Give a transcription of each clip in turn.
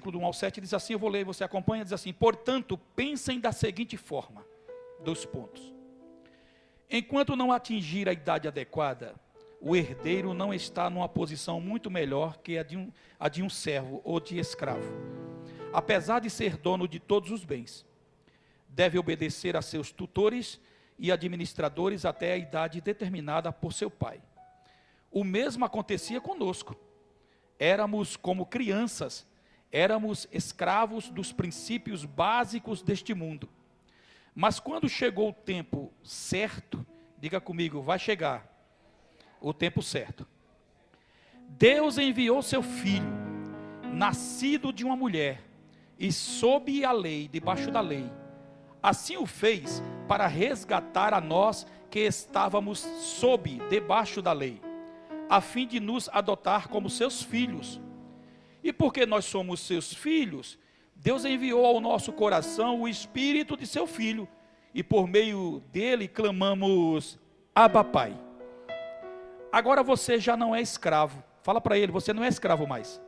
1 ao 7 diz assim, eu vou ler, você acompanha, diz assim: portanto, pensem da seguinte forma, 2 pontos. Enquanto não atingir a idade adequada, o herdeiro não está numa posição muito melhor que a de um servo ou de escravo. Apesar de ser dono de todos os bens, deve obedecer a seus tutores e administradores até a idade determinada por seu pai. O mesmo acontecia conosco. Éramos como crianças, éramos escravos dos princípios básicos deste mundo. Mas quando chegou o tempo certo, diga comigo, vai chegar o tempo certo. Deus enviou seu filho, nascido de uma mulher, e sob a lei, debaixo da lei. Assim o fez para resgatar a nós que estávamos debaixo da lei, a fim de nos adotar como seus filhos. E porque nós somos seus filhos, Deus enviou ao nosso coração o Espírito de seu Filho, e por meio dele clamamos, Abba Pai. Agora você já não é escravo. Fala para ele, você não é escravo mais.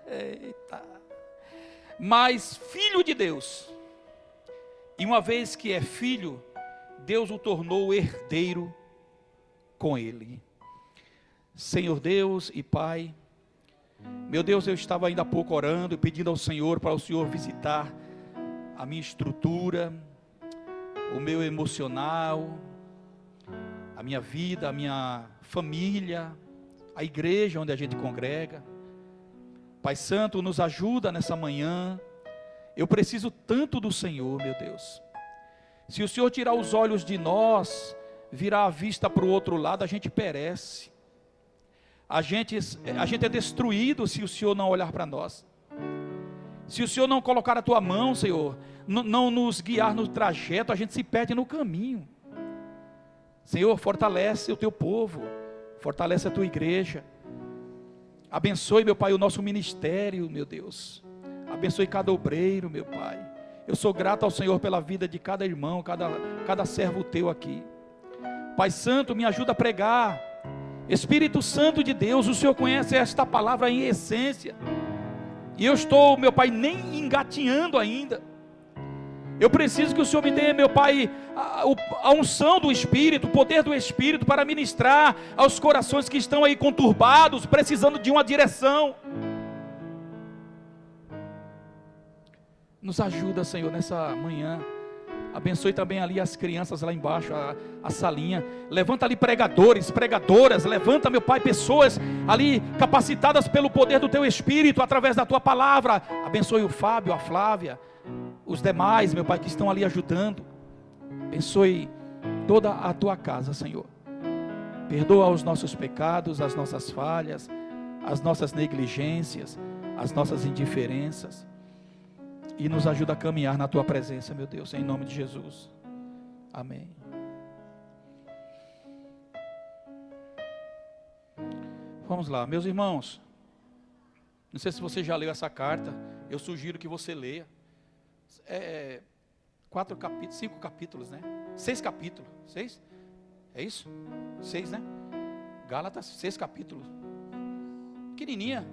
Eita. Mas filho de Deus. E uma vez que é filho, Deus o tornou herdeiro com ele. Senhor Deus e Pai, meu Deus, eu estava ainda há pouco orando e pedindo ao Senhor para o Senhor visitar a minha estrutura, o meu emocional, a minha vida, a minha família, a igreja onde a gente congrega. Pai Santo, nos ajuda nessa manhã. Eu preciso tanto do Senhor, meu Deus. Se o Senhor tirar os olhos de nós, virar a vista para o outro lado, a gente perece. A gente é destruído se o Senhor não olhar para nós. Se o Senhor não colocar a tua mão, Senhor, não nos guiar no trajeto, a gente se perde no caminho. Senhor, fortalece o teu povo, fortalece a tua igreja. Abençoe, meu Pai, o nosso ministério, meu Deus. Abençoe cada obreiro, meu Pai. Eu sou grato ao Senhor pela vida de cada irmão, cada servo teu aqui. Pai Santo, me ajuda a pregar. Espírito Santo de Deus, o Senhor conhece esta palavra em essência. E eu estou, meu Pai, nem engatinhando ainda. Eu preciso que o Senhor me dê, meu Pai, a unção do Espírito, o poder do Espírito para ministrar aos corações que estão aí conturbados, precisando de uma direção. Nos ajuda, Senhor, nessa manhã. Abençoe também ali as crianças lá embaixo, a salinha. Levanta ali pregadores, pregadoras. Levanta, meu Pai, pessoas ali capacitadas pelo poder do Teu Espírito, através da Tua palavra. Abençoe o Fábio, a Flávia, os demais, meu Pai, que estão ali ajudando. Abençoe toda a Tua casa, Senhor. Perdoa os nossos pecados, as nossas falhas, as nossas negligências, as nossas indiferenças. E nos ajuda a caminhar na Tua presença, meu Deus, em nome de Jesus. Amém. Vamos lá, meus irmãos. Não sei se você já leu essa carta. Eu sugiro que você leia. 4 capítulos, 5 capítulos, né? 6 capítulos. 6? É isso? 6, né? Gálatas, 6 capítulos. Pequenininha.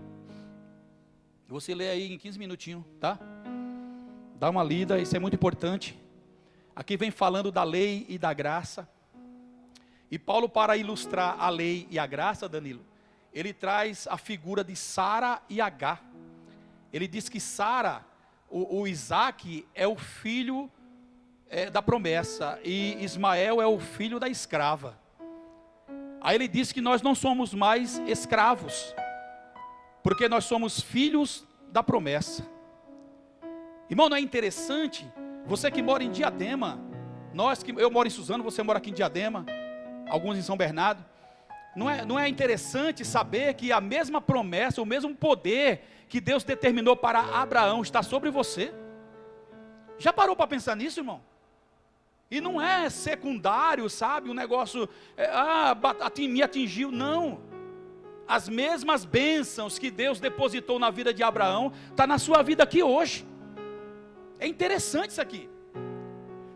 Você lê aí em 15 minutinhos, tá? Dá uma lida, isso é muito importante. Aqui vem falando da lei e da graça. E Paulo, para ilustrar a lei e a graça, Danilo, ele traz a figura de Sara e Agar. Ele diz que Sara, o Isaac, é o filho da promessa, e Ismael é o filho da escrava. Aí ele diz que nós não somos mais escravos, porque nós somos filhos da promessa. Irmão, não é interessante? Você que mora em Diadema, eu moro em Suzano, você mora aqui em Diadema, alguns em São Bernardo. Não é interessante saber que a mesma promessa, o mesmo poder que Deus determinou para Abraão está sobre você? Já parou para pensar nisso, irmão? E não é secundário, sabe? Um negócio, me atingiu, não. As mesmas bênçãos que Deus depositou na vida de Abraão, está na sua vida aqui hoje. É interessante isso aqui,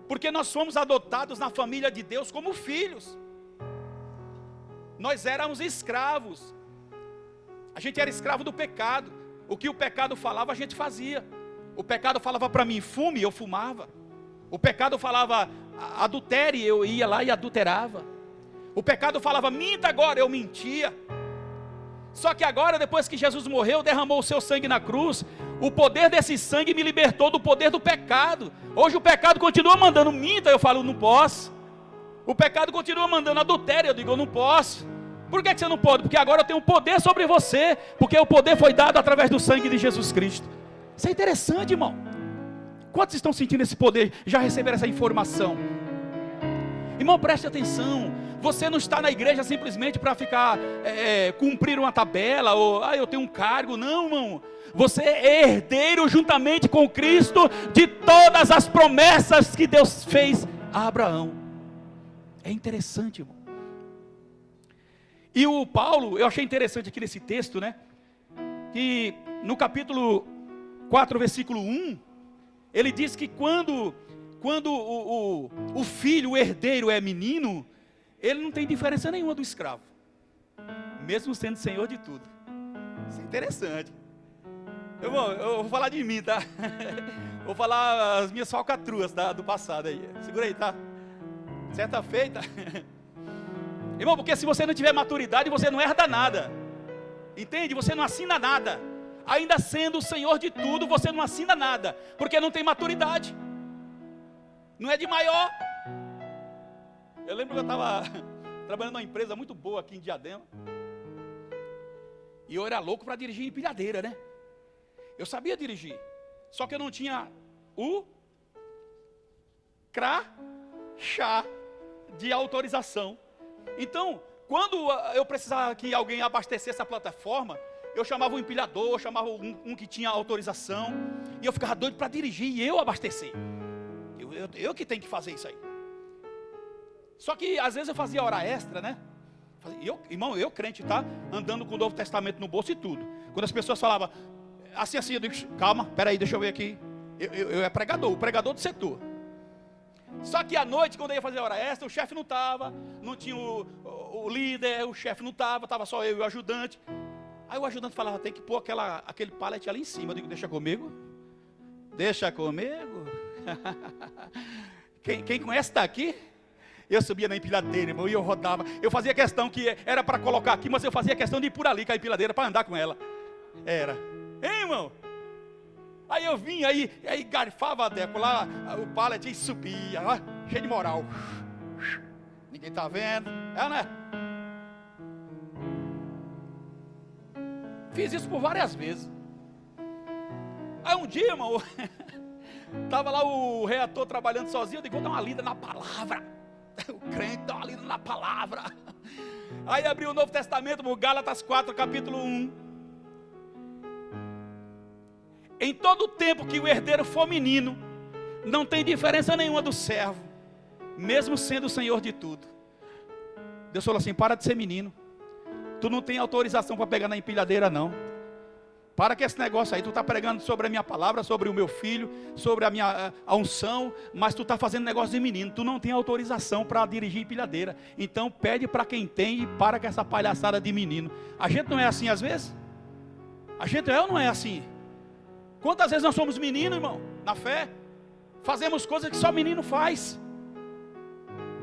porque nós fomos adotados na família de Deus como filhos. Nós éramos escravos, a gente era escravo do pecado, O que o pecado falava, a gente fazia. O pecado falava para mim, fume, eu fumava. O pecado falava, adultere, eu ia lá e adulterava. O pecado falava, minta agora, eu mentia. Só que agora, depois que Jesus morreu, derramou o seu sangue na cruz, o poder desse sangue me libertou do poder do pecado. Hoje o pecado continua mandando minta, eu falo, não posso. O pecado continua mandando adultério, eu digo, eu não posso. Por que você não pode? Porque agora eu tenho poder sobre você, porque o poder foi dado através do sangue de Jesus Cristo. Isso é interessante, irmão. Quantos estão sentindo esse poder? Já receberam essa informação? Irmão, preste atenção. Você não está na igreja simplesmente para ficar cumprir uma tabela, ou eu tenho um cargo. Não, irmão. Você é herdeiro juntamente com Cristo de todas as promessas que Deus fez a Abraão. É interessante, irmão. E o Paulo, eu achei interessante aqui nesse texto, né? Que no capítulo 4, versículo 1, ele diz que quando o filho, o herdeiro é menino, ele não tem diferença nenhuma do escravo, mesmo sendo senhor de tudo. Isso é interessante. Eu vou falar de mim, tá? Vou falar as minhas falcatruas do passado aí. Segura aí, tá? Certa feita. Irmão, porque se você não tiver maturidade, você não herda nada. Entende? Você não assina nada. Ainda sendo o senhor de tudo, você não assina nada, porque não tem maturidade. Não é de maior. Eu lembro que eu estava trabalhando numa empresa muito boa aqui em Diadema, e eu era louco para dirigir empilhadeira, né? Eu sabia dirigir, só que eu não tinha o crachá de autorização. Então, quando eu precisava que alguém abastecesse a plataforma, eu chamava um empilhador, eu chamava um que tinha autorização, e eu ficava doido para dirigir e eu abastecer. Eu que tenho que fazer isso aí. Só que às vezes eu fazia hora extra, né? Irmão, eu crente, tá? Andando com o Novo Testamento no bolso e tudo. Quando as pessoas falavam assim, eu digo, calma, peraí, deixa eu ver aqui. Eu é pregador, o pregador do setor. Só que à noite, quando eu ia fazer hora extra, o chefe não estava, não tinha o líder, o chefe não estava só eu e o ajudante. Aí o ajudante falava, tem que pôr aquele pallet ali em cima. Eu digo, deixa comigo. Deixa comigo. Quem conhece está aqui? Eu subia na empilhadeira, irmão, e eu rodava. Eu fazia questão que era para colocar aqui, mas eu fazia questão de ir por ali com a empilhadeira para andar com ela. Era. Hein, irmão? Aí eu vinha, aí garfava a deco lá, o pallet e subia, ó, cheio de moral. Ninguém está vendo. É, né? Fiz isso por várias vezes. Aí um dia, irmão, estava lá o reator trabalhando sozinho, eu digo, vou dar uma lida na palavra. O crente dá uma lida na palavra. Aí abriu o Novo Testamento, Gálatas 4, capítulo 1. Em todo o tempo que o herdeiro for menino, não tem diferença nenhuma do servo, mesmo sendo o senhor de tudo. Deus falou assim, para de ser menino. Tu não tem autorização para pegar na empilhadeira, não. Para com esse negócio aí. Tu está pregando sobre a minha palavra, sobre o meu filho, sobre a unção, mas tu está fazendo negócio de menino. Tu não tem autorização para dirigir empilhadeira. Então pede para quem tem e para com essa palhaçada de menino. A gente não é assim às vezes? A gente é ou não é assim? Quantas vezes nós somos meninos, irmão, na fé? Fazemos coisas que só menino faz.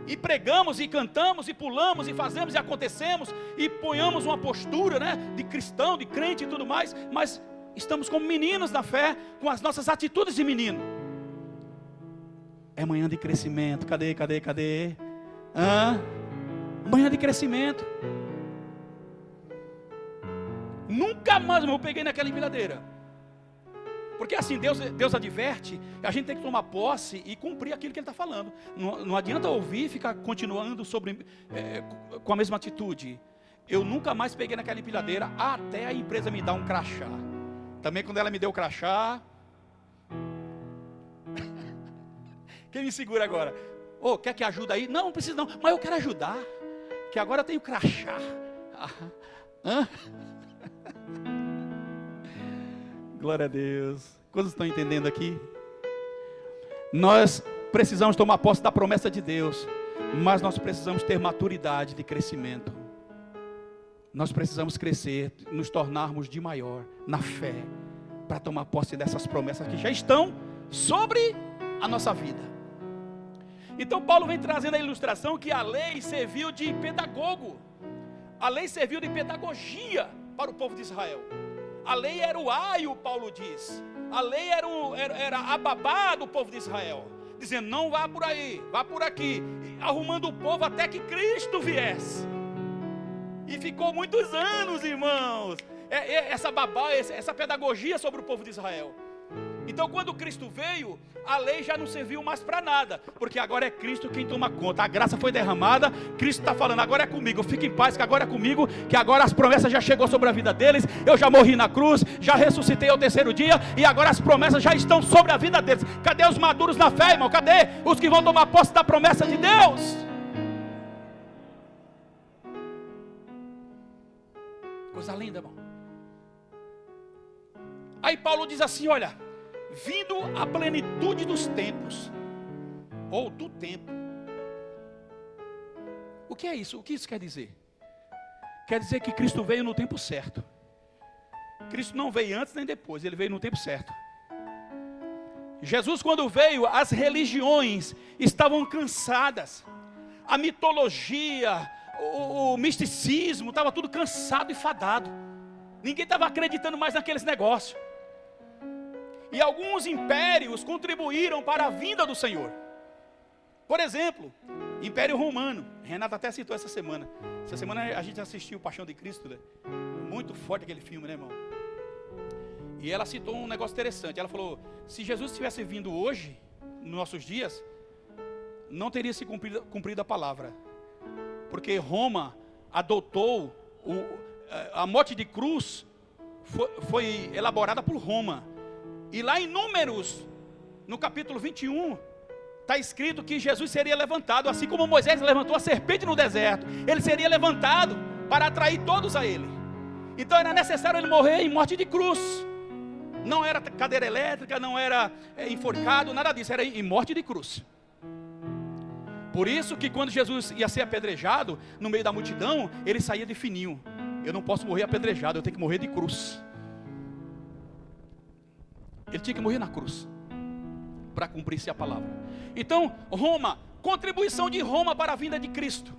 E pregamos, e cantamos, e pulamos, e fazemos, e acontecemos, e ponhamos uma postura, né, de cristão, de crente e tudo mais, mas estamos como meninos na fé, com as nossas atitudes de menino. É manhã de crescimento, cadê? Manhã de crescimento. Nunca mais, eu peguei naquela empilhadeira. Porque assim, Deus adverte, a gente tem que tomar posse e cumprir aquilo que Ele está falando. Não adianta ouvir e ficar continuando com a mesma atitude. Eu nunca mais peguei naquela empilhadeira até a empresa me dar um crachá. Também quando ela me deu o crachá... Quem me segura agora? Quer que ajude aí? Não precisa não, mas eu quero ajudar. Que agora eu tenho crachá. Glória a Deus. Quantos estão entendendo aqui? Nós precisamos tomar posse da promessa de Deus, mas nós precisamos ter maturidade de crescimento. nós precisamos crescer, nos tornarmos de maior na fé, para tomar posse dessas promessas que já estão sobre a nossa vida. Então Paulo vem trazendo a ilustração que a lei serviu de pedagogo, a lei serviu de pedagogia para o povo de Israel. A lei era o aio, Paulo diz, a lei era a babá do povo de Israel, dizendo: não vá por aí, vá por aqui, arrumando o povo até que Cristo viesse. E ficou muitos anos, irmãos, essa babá, essa pedagogia sobre o povo de Israel. Então quando Cristo veio, a lei já não serviu mais para nada, porque agora é Cristo quem toma conta. A graça foi derramada, Cristo está falando: agora é comigo, fique em paz, que agora é comigo, que agora as promessas já chegou sobre a vida deles. Eu já morri na cruz, já ressuscitei ao terceiro dia, e agora as promessas já estão sobre a vida deles. Cadê os maduros na fé, irmão? Cadê os que vão tomar posse da promessa de Deus? Coisa linda, irmão. Aí Paulo diz assim: olha, vindo a plenitude dos tempos, ou do tempo. O que é isso? O que isso quer dizer? Quer dizer que Cristo veio no tempo certo. Cristo não veio antes nem depois, Ele veio no tempo certo. Jesus, quando veio, as religiões estavam cansadas, a mitologia, o misticismo, estava tudo cansado e fadado. Ninguém estava acreditando mais naqueles negócios. E alguns impérios contribuíram para a vinda do Senhor. Por exemplo, Império Romano. Renata até citou essa semana. Essa semana a gente assistiu Paixão de Cristo, né? Muito forte aquele filme, né, irmão? E ela citou um negócio interessante. Ela falou: se Jesus tivesse vindo hoje, nos nossos dias, não teria se cumprido a palavra. Porque Roma adotou, a morte de cruz foi elaborada por Roma. E lá em Números, no capítulo 21, está escrito que Jesus seria levantado, assim como Moisés levantou a serpente no deserto. Ele seria levantado para atrair todos a ele. Então era necessário ele morrer em morte de cruz. Não era cadeira elétrica, não era enforcado, nada disso, era em morte de cruz. Por isso que quando Jesus ia ser apedrejado, no meio da multidão, ele saía de fininho: eu não posso morrer apedrejado, eu tenho que morrer de cruz. Ele tinha que morrer na cruz para cumprir-se a palavra. Então, Roma, contribuição de Roma para a vinda de Cristo.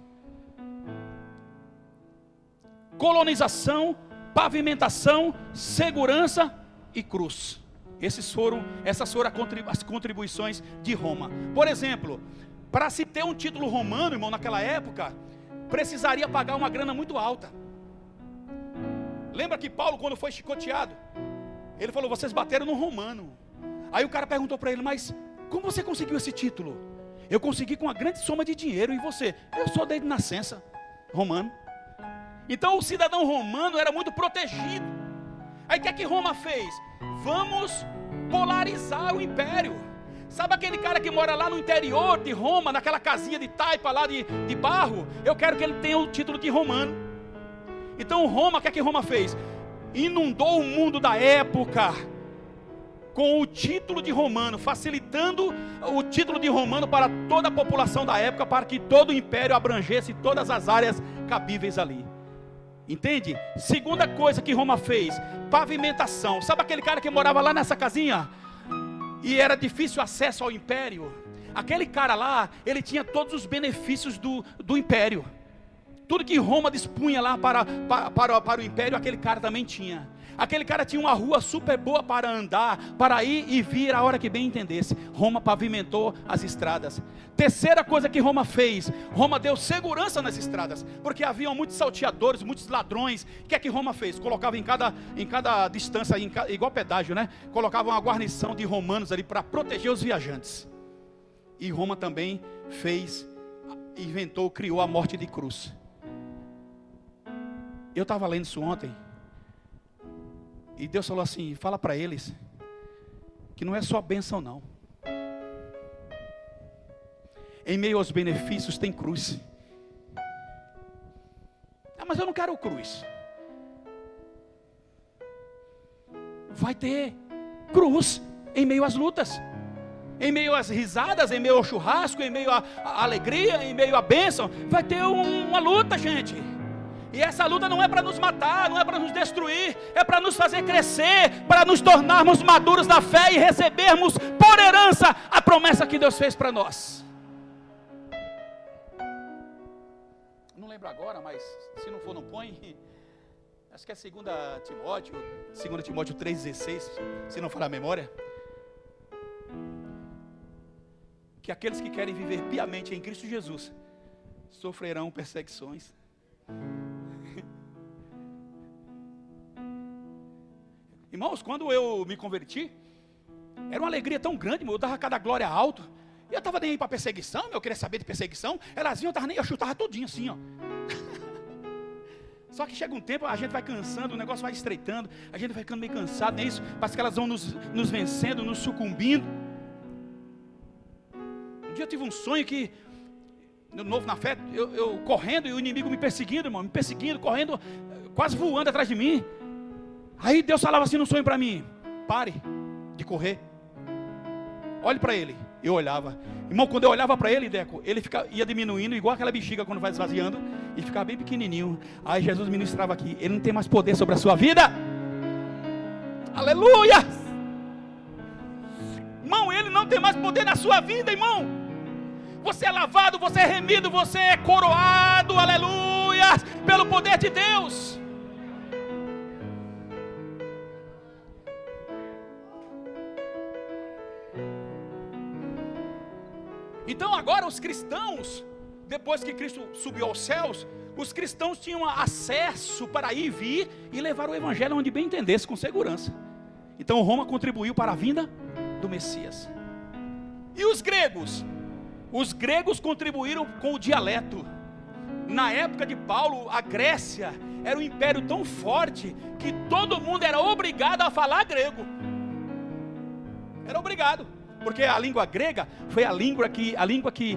Colonização, pavimentação, segurança e cruz. Essas foram as contribuições de Roma. Por exemplo, para se ter um título romano, irmão, naquela época, precisaria pagar uma grana muito alta. Lembra que Paulo, quando foi chicoteado, ele falou: vocês bateram no romano. Aí o cara perguntou para ele: mas como você conseguiu esse título? Eu consegui com uma grande soma de dinheiro. E você? Eu sou desde nascença romano. Então o cidadão romano era muito protegido. Aí o que é que Roma fez? Vamos polarizar o império. Sabe aquele cara que mora lá no interior de Roma, naquela casinha de taipa lá de barro? Eu quero que ele tenha o título de romano. Então Roma, o que é que Roma fez? Inundou o mundo da época com o título de romano, facilitando o título de romano para toda a população da época, para que todo o império abrangesse todas as áreas cabíveis ali. Entende? Segunda coisa que Roma fez: pavimentação. Sabe aquele cara que morava lá nessa casinha e era difícil acesso ao império? Aquele cara lá, ele tinha todos os benefícios do império. Tudo que Roma dispunha lá para o império, aquele cara também tinha. Aquele cara tinha uma rua super boa para andar, para ir e vir a hora que bem entendesse. Roma pavimentou as estradas. Terceira coisa que Roma fez: Roma deu segurança nas estradas, porque haviam muitos salteadores, muitos ladrões. O que é que Roma fez? Colocava em cada distância, igual pedágio, né? Colocava uma guarnição de romanos ali para proteger os viajantes. E Roma também criou a morte de cruz. Eu estava lendo isso ontem, e Deus falou assim: fala para eles que não é só bênção não. Em meio aos benefícios tem cruz. Ah, mas eu não quero cruz. Vai ter cruz em meio às lutas, em meio às risadas, em meio ao churrasco, em meio à alegria, em meio à bênção. Vai ter uma luta, gente. E essa luta não é para nos matar, não é para nos destruir, é para nos fazer crescer, para nos tornarmos maduros na fé e recebermos por herança a promessa que Deus fez para nós. Não lembro agora, mas se não for, não põe. Acho que é 2 Timóteo 3,16, se não falar a memória. Que aqueles que querem viver piamente em Cristo Jesus sofrerão perseguições. Irmãos, quando eu me converti, era uma alegria tão grande, eu dava cada glória alto. E eu estava nem aí para perseguição, eu queria saber de perseguição. Elas vinham, eu chutava tudinho assim, ó. Só que chega um tempo, a gente vai cansando, o negócio vai estreitando, a gente vai ficando meio cansado, não é isso? Parece que elas vão nos vencendo, nos sucumbindo. Um dia eu tive um sonho que, novo na fé, eu correndo e o inimigo me perseguindo, irmão, correndo, quase voando atrás de mim. Aí Deus falava assim no sonho para mim: pare de correr, olhe para ele. Eu olhava, irmão, quando eu olhava para ele, Deco, ele ia diminuindo, igual aquela bexiga quando vai esvaziando, e ficava bem pequenininho. Aí Jesus ministrava aqui: ele não tem mais poder sobre a sua vida. Aleluia! Irmão, ele não tem mais poder na sua vida, irmão. Você é lavado, você é remido, você é coroado, aleluia, pelo poder de Deus. Então agora os cristãos, depois que Cristo subiu aos céus, os cristãos tinham acesso para ir, vir e levar o evangelho onde bem entendesse, com segurança. Então Roma contribuiu para a vinda do Messias. E os gregos? Os gregos contribuíram com o dialeto. Na época de Paulo, a Grécia era um império tão forte que todo mundo era obrigado a falar grego. Era obrigado. Porque a língua grega foi a língua que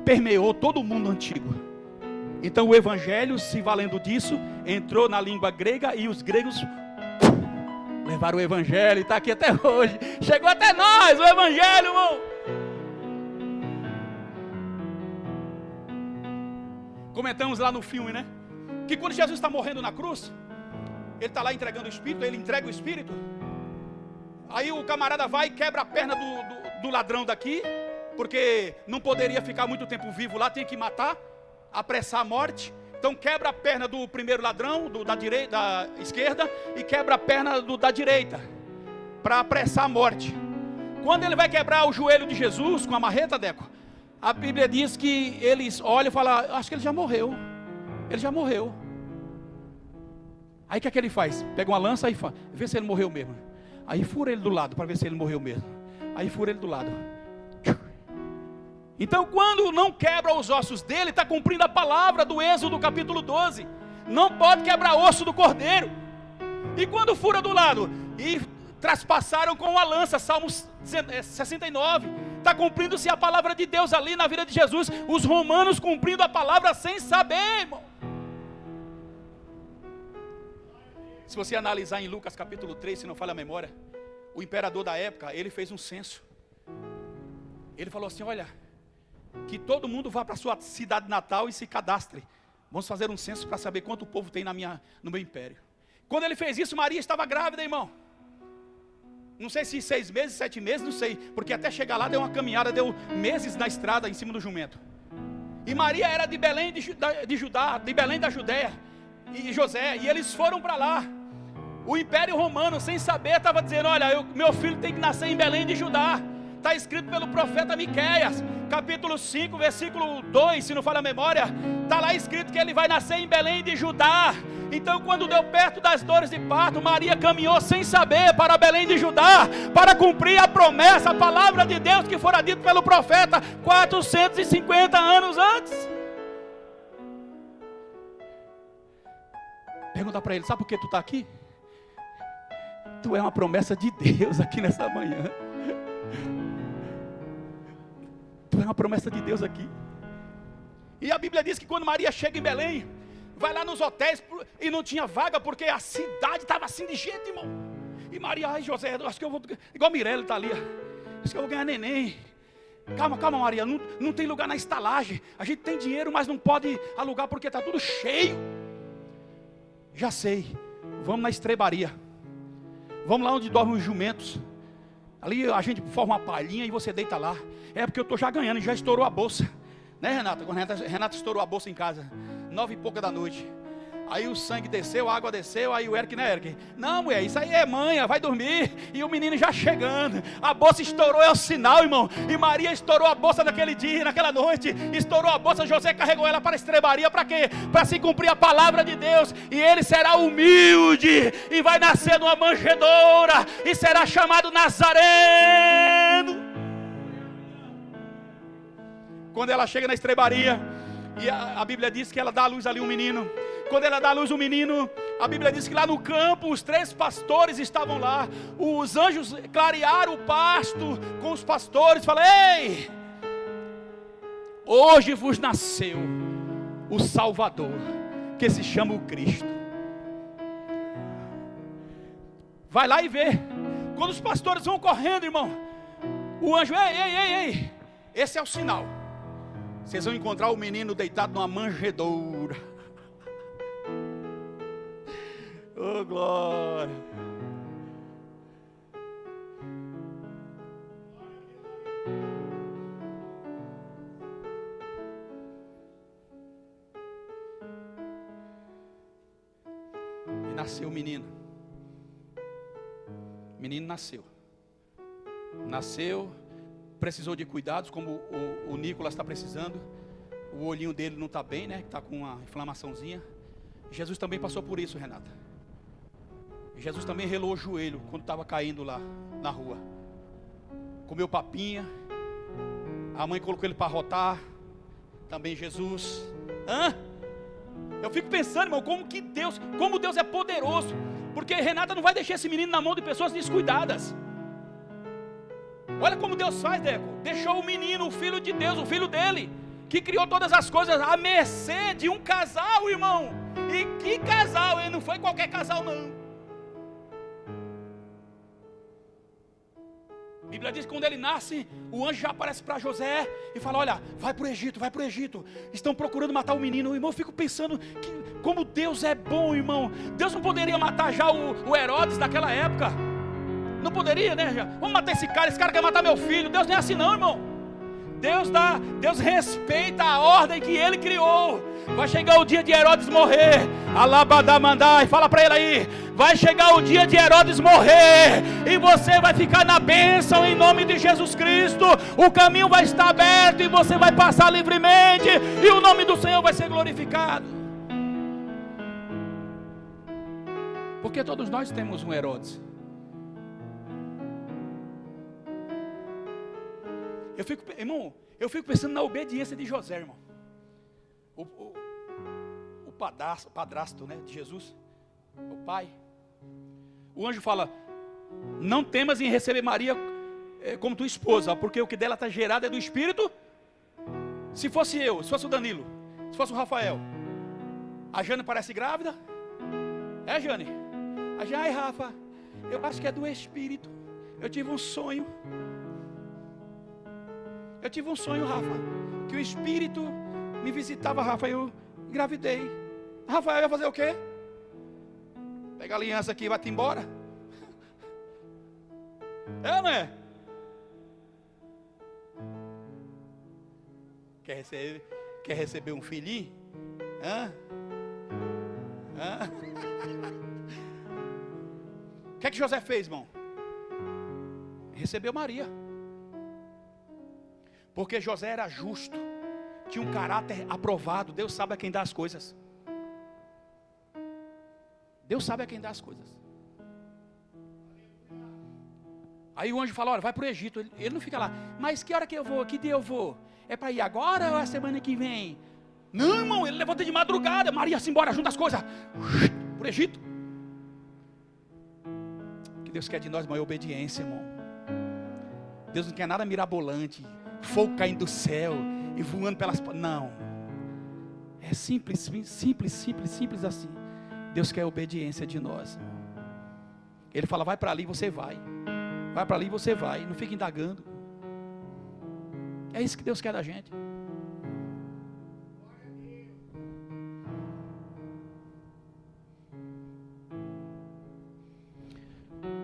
permeou todo o mundo antigo. Então o evangelho, se valendo disso, entrou na língua grega e os gregos levaram o evangelho e está aqui até hoje. Chegou até nós o evangelho, irmão. Comentamos lá no filme, né? Que quando Jesus está morrendo na cruz, ele está lá entregando o Espírito, ele entrega o Espírito. Aí o camarada vai e quebra a perna do ladrão daqui, porque não poderia ficar muito tempo vivo lá, tinha que matar, apressar a morte. Então quebra a perna do primeiro ladrão, da esquerda, e quebra a perna da direita, para apressar a morte. Quando ele vai quebrar o joelho de Jesus com a marreta, Deco, a Bíblia diz que eles olham e falam: acho que ele já morreu. Ele já morreu. Aí o que é que ele faz? Pega uma lança e fala, vê se ele morreu mesmo. Aí fura ele do lado para ver se ele morreu mesmo. Aí fura ele do lado. Então quando não quebra os ossos dele, está cumprindo a palavra do Êxodo capítulo 12. Não pode quebrar osso do cordeiro. E quando fura do lado, e traspassaram com a lança, Salmos 69. Está cumprindo-se a palavra de Deus ali na vida de Jesus. Os romanos cumprindo a palavra sem saber, irmão. Se você analisar em Lucas capítulo 3, se não falha a memória, o imperador da época, ele fez um censo. Ele falou assim: olha, que todo mundo vá para a sua cidade natal e se cadastre. Vamos fazer um censo para saber quanto povo tem no meu império. Quando ele fez isso, Maria estava grávida, irmão. Não sei se 6 meses, 7 meses, não sei. Porque até chegar lá deu uma caminhada, deu meses na estrada em cima do jumento. E Maria era de Belém de Judá, de Belém da Judéia. E José, e eles foram para lá. O Império Romano, sem saber, estava dizendo: olha, meu filho tem que nascer em Belém de Judá. Está escrito pelo profeta Miqueias, capítulo 5, versículo 2, se não falha a memória. Está lá escrito que ele vai nascer em Belém de Judá. Então quando deu perto das dores de parto, Maria caminhou sem saber para Belém de Judá, para cumprir a promessa, a palavra de Deus que fora dito pelo profeta 450 anos antes. Pergunta para ele: sabe por que tu está aqui? Tu é uma promessa de Deus aqui nessa manhã. Tu é uma promessa de Deus aqui. E a Bíblia diz que quando Maria chega em Belém, vai lá nos hotéis e não tinha vaga, porque a cidade estava assim de gente, irmão. E Maria: ai José, acho que eu vou, igual Mirelle está ali, acho que eu vou ganhar neném. Calma, calma, Maria, não tem lugar na estalagem. A gente tem dinheiro, mas não pode alugar porque está tudo cheio. Já sei, vamos na estrebaria. Vamos lá onde dormem os jumentos. Ali a gente forma uma palhinha e você deita lá. É porque eu estou já ganhando, já estourou a bolsa. Né, Renata? Quando Renata estourou a bolsa em casa, 9h pouca da noite. Aí o sangue desceu, a água desceu, aí o Eric, né, Eric? Não, mulher, isso aí é manha, vai dormir. E o menino já chegando. A bolsa estourou, é o sinal, irmão. E Maria estourou a bolsa naquele dia, naquela noite. Estourou a bolsa, José carregou ela para a estrebaria. Para quê? Para se cumprir a palavra de Deus. E ele será humilde. E vai nascer numa manjedoura. E será chamado Nazareno. Quando ela chega na estrebaria, e a Bíblia diz que ela dá à luz ali um menino. Quando ela dá à luz um menino, a Bíblia diz que lá no campo os 3 pastores estavam lá. Os anjos clarearam o pasto com os pastores. Falaram: ei, hoje vos nasceu o Salvador, que se chama o Cristo. Vai lá e vê. Quando os pastores vão correndo, irmão, o anjo: ei, esse é o sinal. Vocês vão encontrar o menino deitado numa manjedoura. Oh, glória. E nasceu o menino. O menino nasceu. Precisou de cuidados, como o Nicolas está precisando. O olhinho dele não está bem, né? Está com uma inflamaçãozinha. Jesus também passou por isso, Renata. Jesus também relou o joelho quando estava caindo lá na rua. Comeu papinha. A mãe colocou ele para rotar. Também Jesus. Eu fico pensando, irmão, como Deus é poderoso. Porque Renata não vai deixar esse menino na mão de pessoas descuidadas. Olha como Deus faz, Deco. Deixou o menino, o filho de Deus, o filho dele, que criou todas as coisas à mercê de um casal, irmão. E que casal? Ele não foi qualquer casal, não. A Bíblia diz que quando ele nasce, o anjo já aparece para José e fala: olha, vai para o Egito. Estão procurando matar o menino. Irmão, eu fico pensando como Deus é bom, irmão. Deus não poderia matar já o Herodes daquela época. Não poderia, né? Vamos matar esse cara quer matar meu filho. Deus não é assim não, irmão. Deus respeita a ordem que ele criou. Vai chegar o dia de Herodes morrer. Alabadamandai, fala para ele aí. Vai chegar o dia de Herodes morrer. E você vai ficar na bênção em nome de Jesus Cristo. O caminho vai estar aberto e você vai passar livremente. E o nome do Senhor vai ser glorificado. Porque todos nós temos um Herodes. Eu fico pensando na obediência de José, irmão. O padrasto, né, de Jesus, o pai. O anjo fala: não temas em receber Maria como tua esposa, porque o que dela está gerado é do Espírito. Se fosse eu, se fosse o Danilo, se fosse o Rafael, a Jane parece grávida. É, Jane? Ai, Rafa, eu acho que é do Espírito. Eu tive um sonho. Rafa, que o Espírito me visitava, Rafa, eu engravidei. Rafael ia fazer o quê? Pega a aliança aqui e vai-te embora. É ou não é? Quer receber um filhinho? O que é que José fez, irmão? Recebeu Maria. Porque José era justo, tinha um caráter aprovado. Deus sabe a quem dá as coisas. Aí o anjo fala: olha, vai para o Egito. Ele não fica lá: mas que hora que eu vou? Que dia eu vou? É para ir agora ou é a semana que vem? Não, irmão, ele levanta de madrugada. Maria, se embora, junta as coisas para o Egito. O que Deus quer de nós, irmão, é obediência, irmão. Deus não quer nada mirabolante, fogo caindo do céu e voando pelas... Não. É simples assim. Deus quer obediência de nós. Ele fala: vai para ali, você vai. Vai para ali, você vai. Não fica indagando. É isso que Deus quer da gente.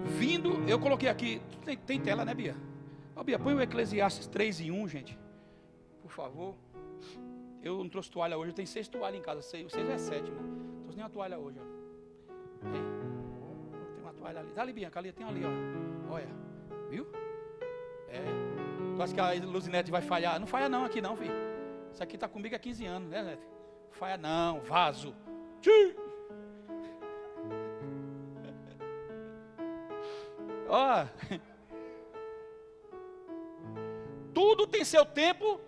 Vindo, eu coloquei aqui, tem tela, né, Bia? Ó, Bia, põe o Eclesiastes 3:1, gente. Por favor. Eu não trouxe toalha hoje, eu tenho 6 toalhas em casa, 6 é 7, irmão. Não trouxe nem uma toalha hoje, ó. Tem uma toalha ali. Dá ali, Bianca, ali tem ali, ó. Olha, viu? Tu acha que a Luzinete vai falhar? Não falha não aqui não, filho. Isso aqui tá comigo há 15 anos, né, Neto? Não falha não, vaso. Tchim! Ó. Tudo tem seu tempo.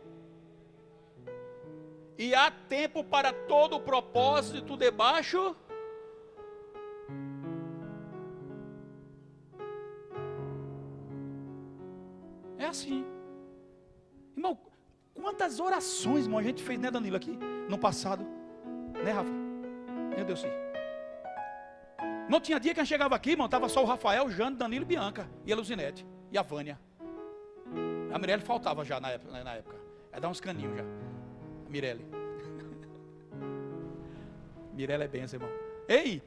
E há tempo para todo o propósito debaixo. É assim. Irmão, quantas orações, irmão, a gente fez, né, Danilo, aqui no passado. Né, Rafa? Meu Deus, sim. Não tinha dia que a gente chegava aqui, irmão, estava só o Rafael, o Jânio, Danilo e Bianca. E a Luzinete. E a Vânia. A Mirelle faltava já na época. Ela dá uns caninhos já. Mirelle. Mirelle é benção, irmão. Ei!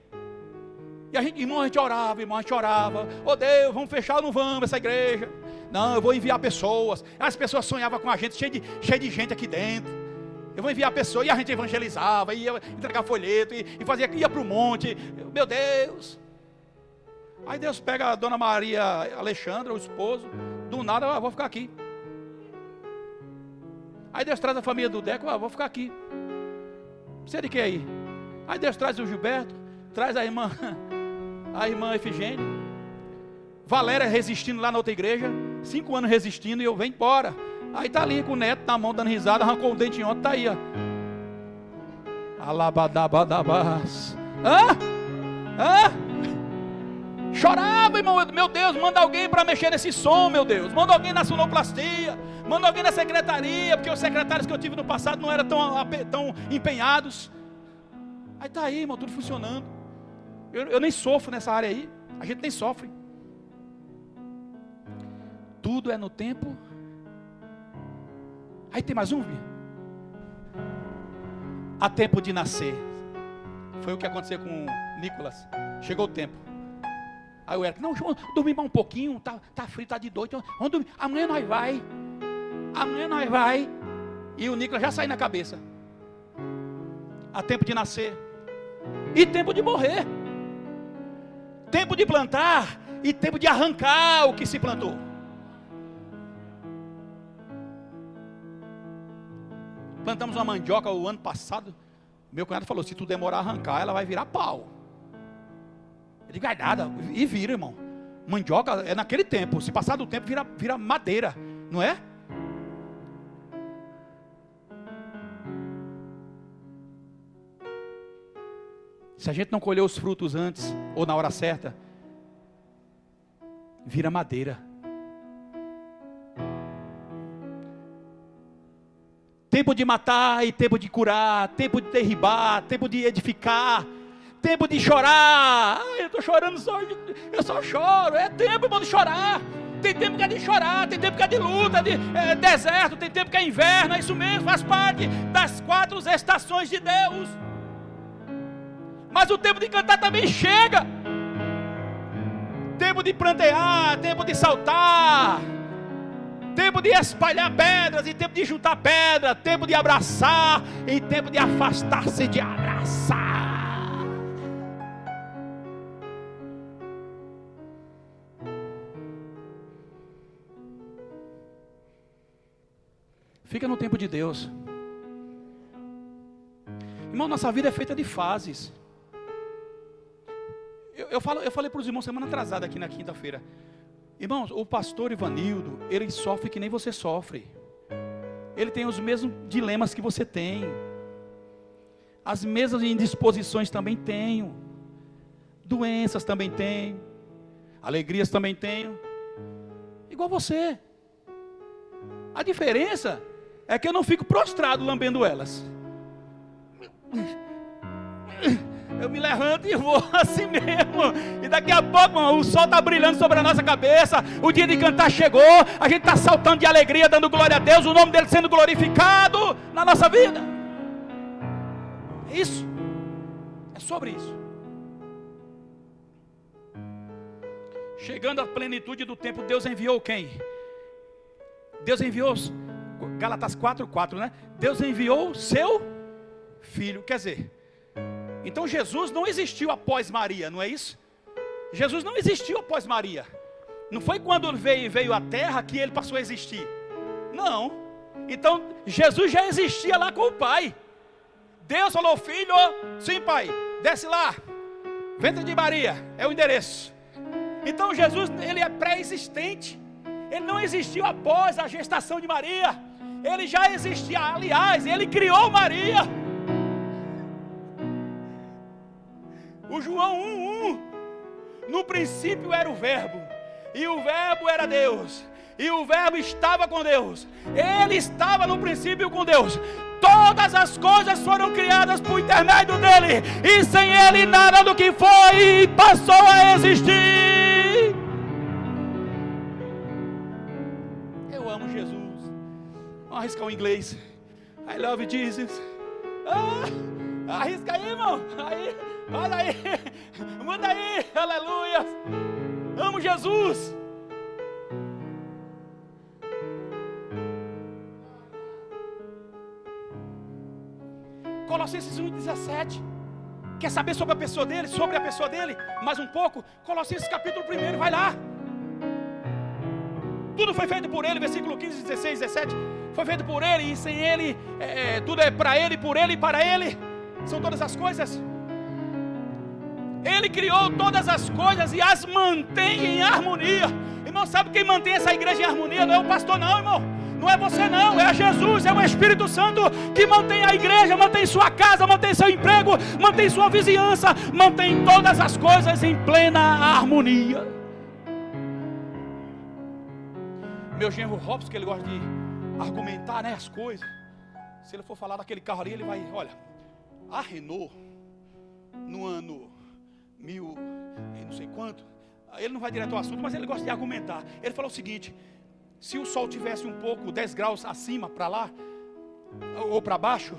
E a gente orava. Ô Deus, vamos fechar ou não vamos essa igreja? Não, eu vou enviar pessoas. As pessoas sonhavam com a gente, cheio de gente aqui dentro. Eu vou enviar pessoas. E a gente evangelizava, ia entregar folheto, ia para o monte. Meu Deus! Aí Deus pega a dona Maria Alexandra, o esposo. Do nada, eu vou ficar aqui. Aí Deus traz a família do Deco, vou ficar aqui. Precisa de que aí? Aí Deus traz o Gilberto, traz a irmã Efigênia. Valéria resistindo lá na outra igreja, 5 anos resistindo, e eu venho embora. Aí tá ali com o neto na mão dando risada, arrancou o dente ontem, tá aí, ó. Alabadabadabás. Chorava, irmão, meu Deus, manda alguém para mexer nesse som, meu Deus. Manda alguém na sonoplastia, manda alguém na secretaria, porque os secretários que eu tive no passado não eram tão empenhados. Aí tá aí, irmão, tudo funcionando. Eu nem sofro nessa área aí, a gente nem sofre. Tudo é no tempo. Aí tem mais um, Bia. Há tempo de nascer. Foi o que aconteceu com o Nicolas. Chegou o tempo. Aí o Eric, não, vamos dormir mais um pouquinho, tá frio, tá de noite, vamos dormir, amanhã nós vai. E o Nicolas já saiu na cabeça. Há tempo de nascer e tempo de morrer. Tempo de plantar e tempo de arrancar o que se plantou. Plantamos uma mandioca o ano passado. Meu cunhado falou, se tu demorar a arrancar, ela vai virar pau. Eu digo, nada, e vira, irmão. Mandioca é naquele tempo, se passar do tempo vira madeira, não é? Se a gente não colher os frutos antes, ou na hora certa, vira madeira. Tempo de matar e tempo de curar, tempo de derribar, tempo de edificar, tempo de chorar. Eu estou chorando eu só choro. É tempo, irmão, de chorar. Tem tempo que é de chorar, tem tempo que é de luta, de deserto, tem tempo que é inverno. É isso mesmo, faz parte das 4 estações de Deus. Mas o tempo de cantar também chega. Tempo de plantear, tempo de saltar, tempo de espalhar pedras e tempo de juntar pedra, tempo de abraçar e tempo de afastar-se de abraçar. Fica no tempo de Deus. Irmão, nossa vida é feita de fases. Eu falei para os irmãos semana atrasada aqui na quinta-feira. Irmãos, o pastor Ivanildo, ele sofre que nem você sofre. Ele tem os mesmos dilemas que você tem. As mesmas indisposições também tenho. Doenças também tenho. Alegrias também tenho. Igual você. A diferença é que eu não fico prostrado lambendo elas. Eu me levanto e vou assim mesmo. E daqui a pouco, irmão, o sol está brilhando sobre a nossa cabeça. O dia de cantar chegou. A gente está saltando de alegria, dando glória a Deus. O nome dele sendo glorificado na nossa vida. É isso. É sobre isso. Chegando à plenitude do tempo, Deus enviou quem? Deus enviou, Gálatas 4:4, né? Deus enviou o seu filho. Quer dizer, então Jesus não existiu após Maria, não é isso? Jesus não existiu após Maria. Não foi quando veio à terra que ele passou a existir. Não. Então Jesus já existia lá com o Pai. Deus falou: filho, sim, pai, desce lá, ventre de Maria, é o endereço. Então Jesus, ele é pré-existente. Ele não existiu após a gestação de Maria. Ele já existia. Aliás, ele criou Maria. O João 1:1. No princípio era o verbo, e o verbo era Deus, e o verbo estava com Deus. Ele estava no princípio com Deus. Todas as coisas foram criadas por intermédio dele, e sem ele nada do que foi passou a existir. Eu amo Jesus. Vamos arriscar o inglês. I love Jesus. Arrisca aí, irmão. Aí, olha aí. Manda aí, aleluia. Amo Jesus. Colossenses 1:17. Quer saber sobre a pessoa dele? Sobre a pessoa dele? Mais um pouco? Colossenses capítulo 1, vai lá. Tudo foi feito por ele, versículo 15, 16, 17. Foi feito por ele, e sem ele, tudo é para ele, por ele e para ele. São todas as coisas. Ele criou todas as coisas e as mantém em harmonia. Irmão, sabe quem mantém essa igreja em harmonia? Não é o pastor não, irmão. Não é você não, é Jesus, é o Espírito Santo que mantém a igreja, mantém sua casa, mantém seu emprego, mantém sua vizinhança, mantém todas as coisas em plena harmonia. Meu genro Robson, que ele gosta de argumentar, né, as coisas. Se ele for falar daquele carro ali, ele vai, olha, a Renault, no ano 1000, não sei quanto, ele não vai direto ao assunto, mas ele gosta de argumentar. Ele falou o seguinte: se o sol tivesse um pouco 10 graus acima, para lá ou para baixo,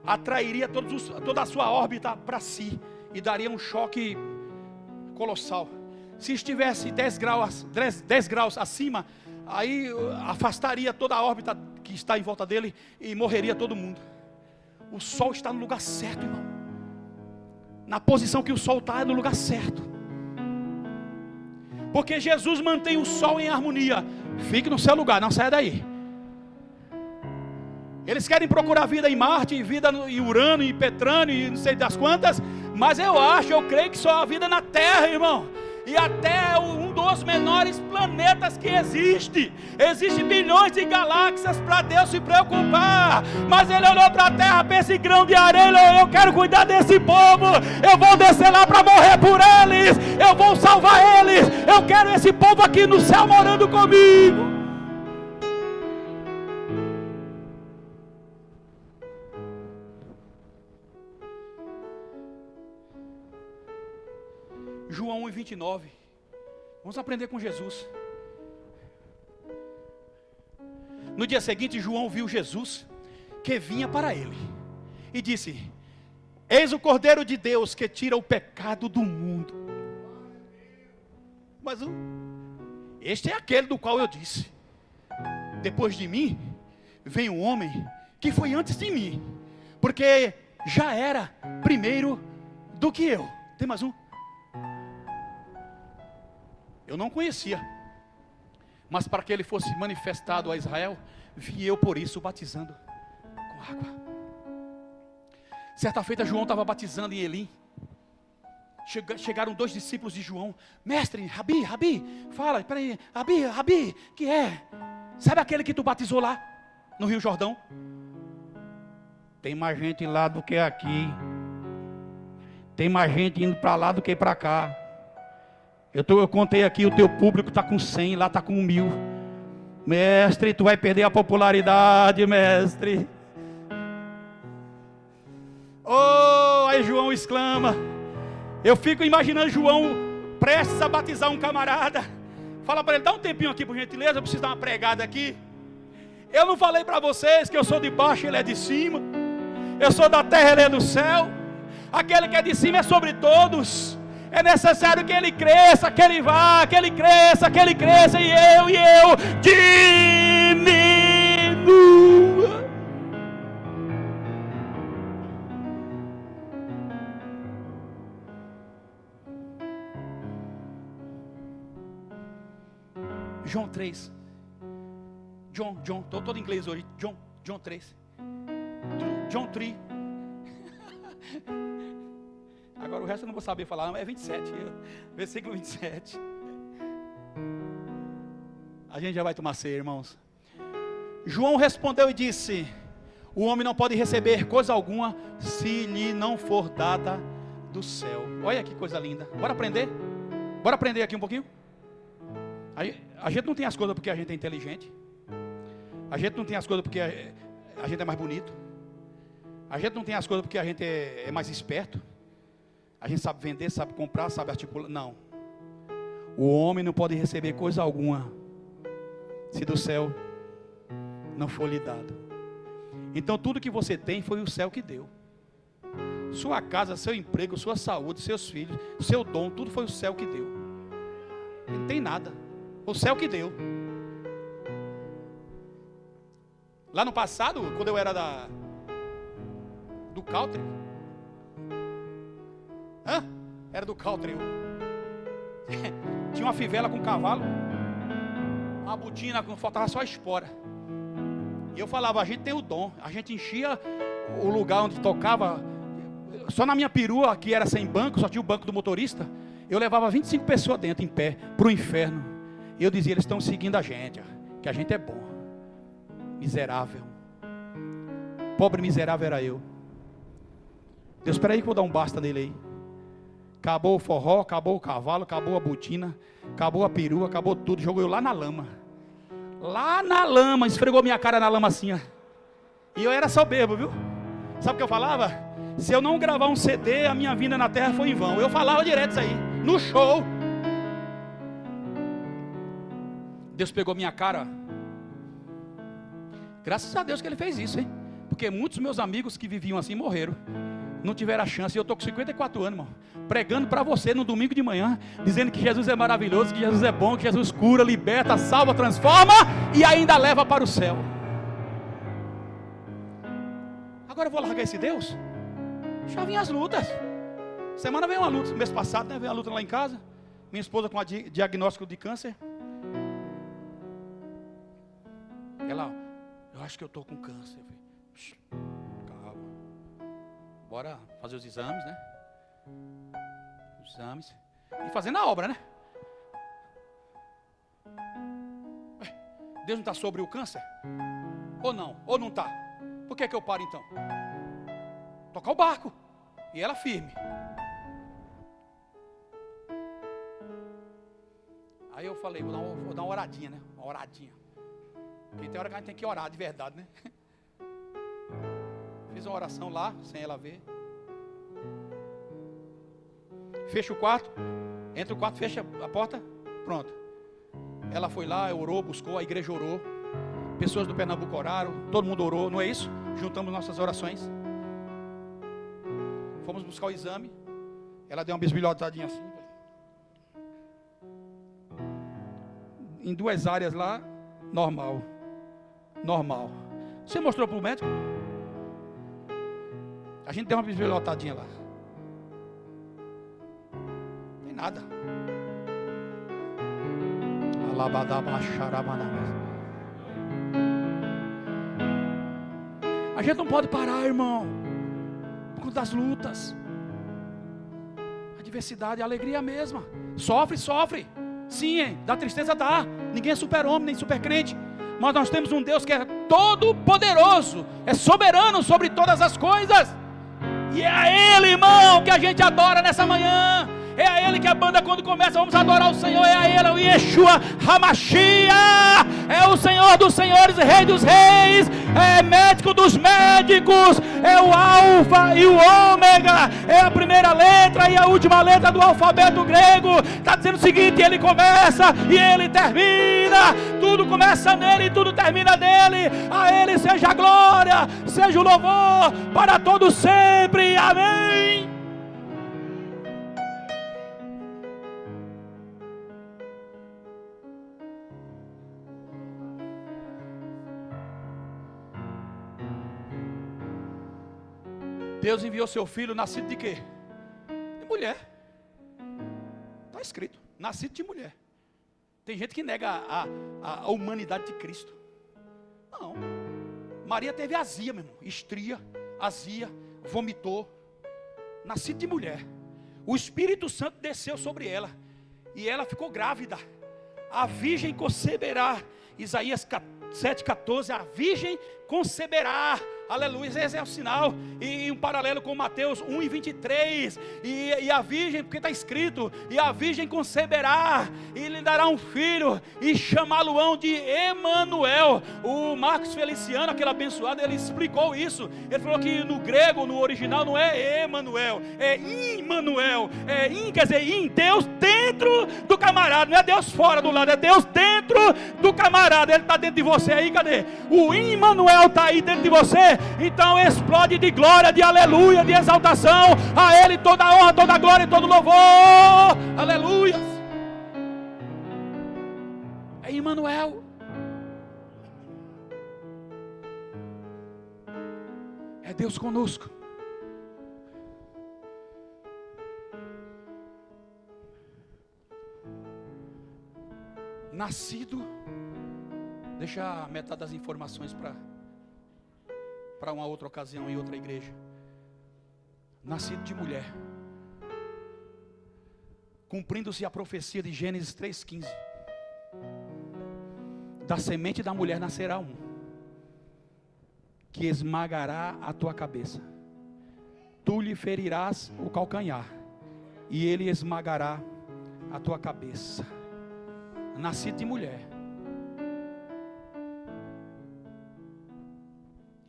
atrairia toda a sua órbita para si e daria um choque colossal. Se estivesse 10 graus acima, aí afastaria toda a órbita que está em volta dele e morreria todo mundo. O sol está no lugar certo, irmão. Na posição que o sol está, é no lugar certo. Porque Jesus mantém o sol em harmonia. Fique no seu lugar, não saia daí. Eles querem procurar vida em Marte, vida em Urano, em Petrânio, e não sei das quantas. Mas eu creio que só há vida na Terra, irmão. E até um dos menores planetas que existe. Existem bilhões de galáxias para Deus se preocupar. Mas Ele olhou para a Terra, para esse grão de areia. Eu quero cuidar desse povo. Eu vou descer lá para morrer por eles. Eu vou salvar eles. Eu quero esse povo aqui no céu morando comigo. João 1:29. Vamos aprender com Jesus. No dia seguinte, João viu Jesus que vinha para ele e disse: eis o Cordeiro de Deus que tira o pecado do mundo. Mas este é aquele do qual eu disse: depois de mim vem um homem que foi antes de mim, porque já era primeiro do que eu. Tem mais um? Eu não conhecia, mas para que ele fosse manifestado a Israel, vim eu por isso batizando com água. Certa feita João estava batizando em Elim. Chegaram 2 discípulos de João: mestre, Rabi, fala, peraí, Rabi, que é? Sabe aquele que tu batizou lá no Rio Jordão? Tem mais gente lá do que aqui. Tem mais gente indo para lá do que para cá. Eu contei aqui, o teu público está com 100, lá está com 1000. Mestre, tu vai perder a popularidade, mestre. Oh, Aí João exclama. Eu fico imaginando João prestes a batizar um camarada. Fala para ele, dá um tempinho aqui por gentileza, eu preciso dar uma pregada aqui. Eu não falei para vocês que eu sou de baixo, ele é de cima. Eu sou da terra, ele é do céu. Aquele que é de cima é sobre todos. É necessário que ele cresça, que ele vá, que ele cresça, e eu diminua. João 3. John, estou todo em inglês hoje. John 3. John 3. Agora o resto eu não vou saber falar, é 27. Versículo 27. A gente já vai tomar ceia, irmãos. João respondeu e disse: o homem não pode receber coisa alguma se lhe não for dada do céu. Olha que coisa linda. Bora aprender? Bora aprender aqui um pouquinho? A gente não tem as coisas porque a gente é inteligente. A gente não tem as coisas porque a gente é mais bonito. A gente não tem as coisas porque a gente é mais esperto. A gente sabe vender, sabe comprar, sabe articular. Não. O homem não pode receber coisa alguma se do céu não for lhe dado. Então tudo que você tem foi o céu que deu. Sua casa, seu emprego, sua saúde, seus filhos, seu dom, tudo foi o céu que deu. Não tem nada. O céu que deu. Lá no passado, quando eu era do country. Era do country. Tinha uma fivela com cavalo, uma botina, faltava só a espora. E eu falava, a gente tem o dom. A gente enchia o lugar onde tocava. Só na minha perua, que era sem banco, só tinha o banco do motorista. Eu levava 25 pessoas dentro, em pé, para o inferno. E eu dizia, eles estão seguindo a gente, que a gente é bom. Miserável. Pobre miserável era eu. Deus, espera aí que eu vou dar um basta nele aí. Acabou o forró, acabou o cavalo, acabou a botina, acabou a perua, acabou tudo. Jogou eu lá na lama. Lá na lama, esfregou minha cara na lama assim, ó. E eu era só bebo, viu? Sabe o que eu falava? Se eu não gravar um CD, a minha vinda na terra foi em vão. Eu falava direto isso aí, no show. Deus pegou minha cara. Graças a Deus que ele fez isso, hein? Porque muitos meus amigos que viviam assim morreram. Não tiveram a chance. E eu estou com 54 anos, irmão, pregando para você no domingo de manhã, dizendo que Jesus é maravilhoso, que Jesus é bom, que Jesus cura, liberta, salva, transforma e ainda leva para o céu. Agora eu vou largar esse Deus? Já vim as lutas. Semana veio uma luta, mês passado, né? Veio uma luta lá em casa. Minha esposa com diagnóstico de câncer. Ela, eu acho que eu estou com câncer. Calma. Bora fazer os exames, né? Os exames. E fazendo a obra, né? Deus não está sobre o câncer? Ou não? Ou não está? Por que eu paro então? Tocar o barco. E ela firme. Aí eu falei, vou dar uma oradinha, né? Uma oradinha. Porque tem hora que a gente tem que orar de verdade, né? Fiz uma oração lá, sem ela ver. Fecha o quarto. Entra o quarto, fecha a porta. Pronto. Ela foi lá, orou, buscou, a igreja orou. Pessoas do Pernambuco oraram. Todo mundo orou, não é isso? Juntamos nossas orações. Fomos buscar o exame. Ela deu uma bisbilhotadinha assim. Em 2 áreas lá, normal. Normal. Você mostrou para o médico? A gente deu uma bisbilhotadinha lá. Não tem nada. A gente não pode parar, irmão, por conta das lutas. A adversidade, a alegria é a mesma. Sofre. Sim, hein? Dá tristeza, dá. Ninguém é super-homem, nem super-crente. Mas nós temos um Deus que é todo poderoso, é soberano sobre todas as coisas. E é a Ele, irmão, que a gente adora nessa manhã. É a Ele que a banda, quando começa, vamos adorar o Senhor. É a Ele, o Yeshua HaMashiach. é o Senhor dos senhores, Rei dos reis, é médico dos médicos, é o Alfa e o Ômega, é a primeira letra e a última letra do alfabeto grego. Está dizendo o seguinte: Ele começa e Ele termina, tudo começa nele e tudo termina nele. A Ele seja a glória, seja o louvor para todos sempre, amém. Deus enviou seu filho nascido de quê? De mulher. Está escrito, nascido de mulher. Tem gente que nega a humanidade de Cristo. Não. Maria teve azia, meu irmão. Estria, azia, vomitou. Nascido de mulher. O Espírito Santo desceu sobre ela. E ela ficou grávida. A virgem conceberá. Isaías 7,14. A virgem conceberá. Aleluia, esse é o sinal. E um paralelo com Mateus 1:23. E a virgem, porque está escrito: e a virgem conceberá, e lhe dará um filho, e chamá-lo-ão de Emanuel. O Marcos Feliciano, aquele abençoado, ele explicou isso. Ele falou que no grego, no original, não é Emanuel, é Immanuel. Quer dizer, Deus dentro do camarada, não é Deus fora do lado, é Deus dentro do camarada. Ele está dentro de você aí, cadê? O Immanuel está aí dentro de você. Então explode de glória, de aleluia, de exaltação. A Ele toda a honra, toda a glória e todo o louvor. Aleluia. É Immanuel. É Deus conosco. Nascido. Deixa a metade das informações para uma outra ocasião em outra igreja. Nascido de mulher, cumprindo-se a profecia de Gênesis 3,15. Da semente da mulher nascerá um, que esmagará a tua cabeça. Tu lhe ferirás o calcanhar, e ele esmagará a tua cabeça. Nascido de mulher.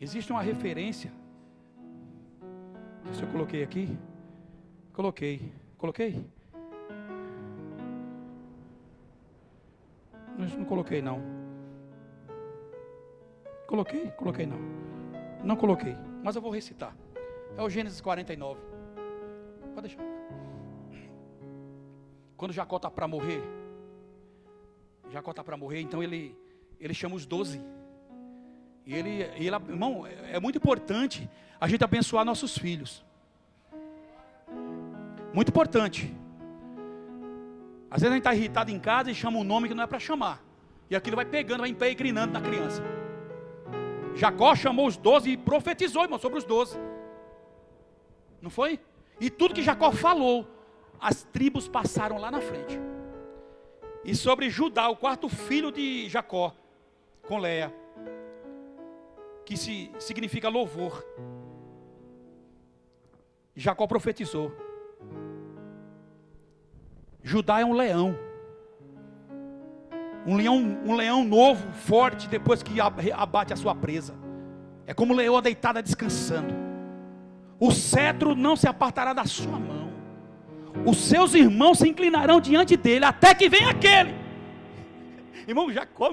Existe uma referência. Se eu coloquei aqui, coloquei. Não coloquei não. Coloquei não. Não coloquei, mas eu vou recitar. É o Gênesis 49. Pode deixar. Quando Jacó está para morrer, então ele chama os 12. E ele, irmão, é muito importante a gente abençoar nossos filhos. Muito importante. Às vezes a gente está irritado em casa e chama um nome que não é para chamar. E aquilo vai pegando, vai empegrinando na criança. Jacó chamou os 12 e profetizou, irmão, sobre os 12. Não foi? E tudo que Jacó falou, as tribos passaram lá na frente. E sobre Judá, o quarto filho de Jacó, com Leia, que significa louvor. Jacó profetizou. Judá é um leão. Um leão novo, forte, depois que abate a sua presa. É como leoa deitada descansando. O cetro não se apartará da sua mão. Os seus irmãos se inclinarão diante dele, até que venha aquele. Irmão, Jacó,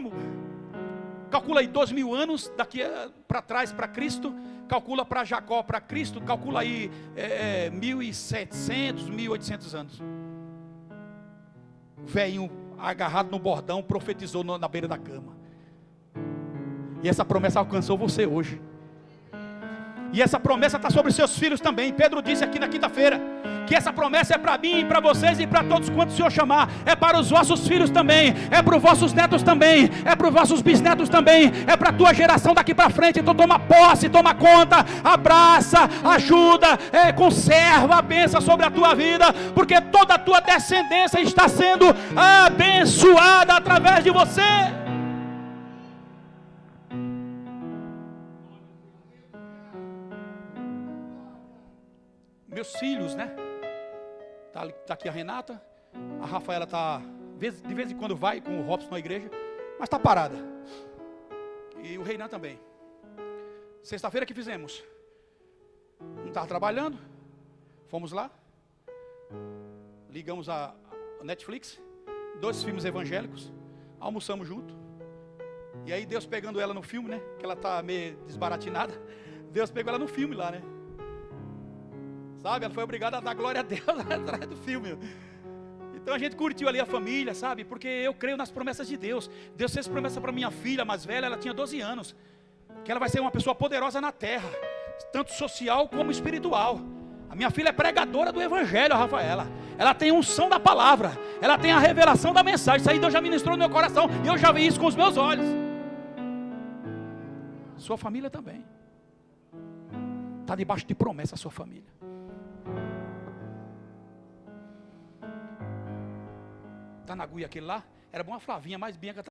calcula aí 2000 anos daqui para trás para Cristo. Calcula para Jacó, para Cristo. Calcula aí 1700, 1800 anos. O velhinho agarrado no bordão profetizou na beira da cama. E essa promessa alcançou você hoje. E essa promessa está sobre seus filhos também. Pedro disse aqui na quinta-feira que essa promessa é para mim, para vocês e para todos quantos o Senhor chamar. É para os vossos filhos também, é para os vossos netos também, é para os vossos bisnetos também, é para a tua geração daqui para frente. Então toma posse, toma conta, abraça, ajuda, conserva a bênção sobre a tua vida, porque toda a tua descendência está sendo abençoada através de você. Meus filhos, né? Tá aqui a Renata, a Rafaela tá de vez em quando vai com o Robson na igreja. mas está parada. E o Reinan também. Sexta-feira que fizemos? Não estava trabalhando, fomos lá, ligamos a Netflix, 2 filmes evangélicos, almoçamos junto. E aí Deus pegando ela no filme, né? Que ela está meio desbaratinada. Deus pegou ela no filme lá, né? Sabe, ela foi obrigada a dar glória a Deus atrás do filme. Então a gente curtiu ali a família, sabe? Porque eu creio nas promessas de Deus. Deus fez promessa para minha filha mais velha, ela tinha 12 anos. Que ela vai ser uma pessoa poderosa na terra, tanto social como espiritual. A minha filha é pregadora do evangelho, a Rafaela. Ela tem unção da palavra, ela tem a revelação da mensagem. Isso aí Deus já ministrou no meu coração, e eu já vi isso com os meus olhos. Sua família também. Está debaixo de promessa a sua família. Está na agulha aquele lá, era bom a Flavinha, mais bem que